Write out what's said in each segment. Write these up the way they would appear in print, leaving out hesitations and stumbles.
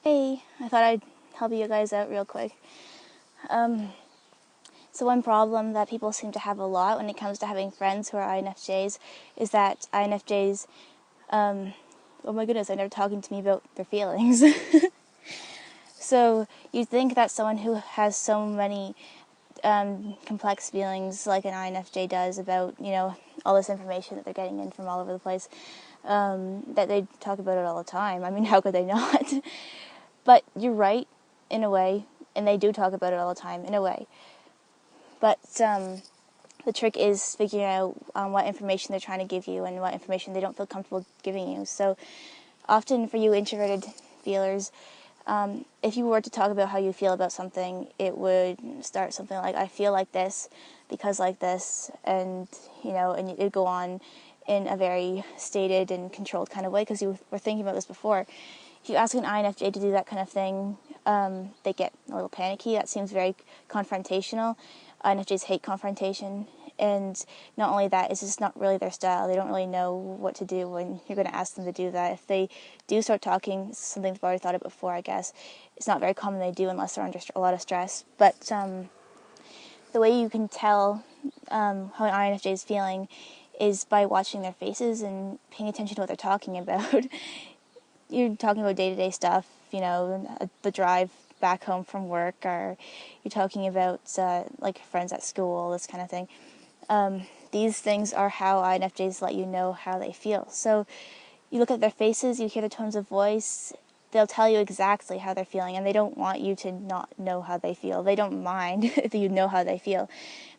Hey, I thought I'd help you guys out real quick. So one problem that people seem to have a lot when it comes to having friends who are INFJs is that INFJs, oh my goodness, they're never talking to me about their feelings. So you'd think that someone who has so many complex feelings like an INFJ does about, all this information that they're getting in from all over the place, that they talk about it all the time. I mean, how could they not? But you're right, in a way, and they do talk about it all the time, in a way. But the trick is figuring out what information they're trying to give you and what information they don't feel comfortable giving you. So often for you introverted feelers, if you were to talk about how you feel about something, it would start something like, I feel like this because like this, and, and it'd go on in a very stated and controlled kind of way because you were thinking about this before. If you ask an INFJ to do that kind of thing, they get a little panicky. That seems very confrontational. INFJs hate confrontation, and not only that, it's just not really their style. They don't really know what to do when you're going to ask them to do that. If they do start talking, something they've already thought of before, I guess. It's not very common they do unless they're under a lot of stress. But the way you can tell how an INFJ is feeling is by watching their faces and paying attention to what they're talking about. You're talking about day-to-day stuff, the drive back home from work, or you're talking about like friends at school, this kind of thing. These things are how INFJs let you know how they feel. So you look at their faces, you hear the tones of voice, they'll tell you exactly how they're feeling, and they don't want you to not know how they feel. They don't mind if you know how they feel.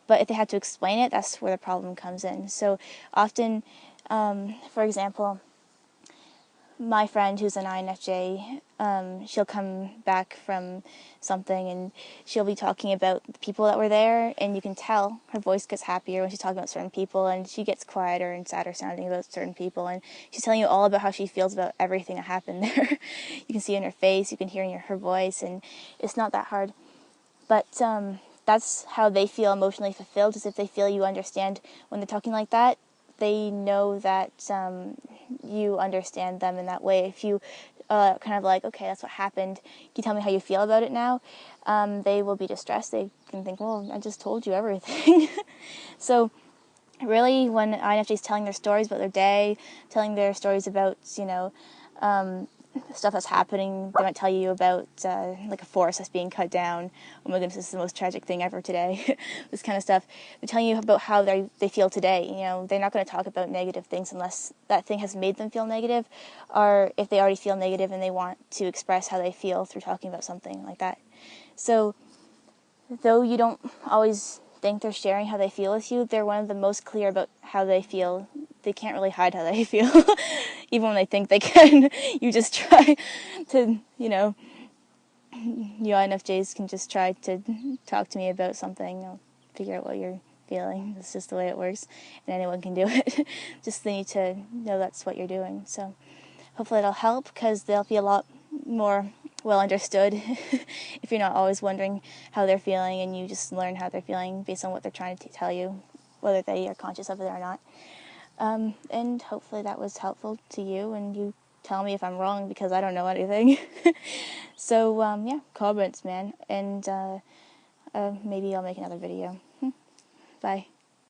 But if they have to explain it, that's where the problem comes in. So often, for example, my friend who's an INFJ, she'll come back from something and she'll be talking about the people that were there, and you can tell her voice gets happier when she's talking about certain people, and she gets quieter and sadder sounding about certain people, and she's telling you all about how she feels about everything that happened there. You can see it in her face, you can hear in her voice, and it's not that hard. But that's how they feel emotionally fulfilled, is if they feel you understand when they're talking like that. They know that you understand them in that way. If you kind of like, okay, that's what happened, can you tell me how you feel about it now? They will be distressed. They can think, well, I just told you everything. So really, when INFJ is telling their stories about their day, telling their stories about, stuff that's happening, they might tell you about like a forest that's being cut down. Oh my goodness, this is the most tragic thing ever today. This kind of stuff. They're telling you about how they feel today. They're not going to talk about negative things unless that thing has made them feel negative, or if they already feel negative and they want to express how they feel through talking about something like that. So though you don't always think they're sharing how they feel with you, they're one of the most clear about how they feel. They can't really hide how they feel. Even when they think they can. You just try to, you INFJs can just try to talk to me about something. I'll figure out what you're feeling. It's just the way it works, and anyone can do it. Just they need to know that's what you're doing. So hopefully it'll help, because they'll be a lot more well understood if you're not always wondering how they're feeling, and you just learn how they're feeling based on what they're trying to tell you, whether they are conscious of it or not. And hopefully that was helpful to you, and you tell me if I'm wrong, because I don't know anything. So, yeah, comments, man, and maybe I'll make another video. Bye.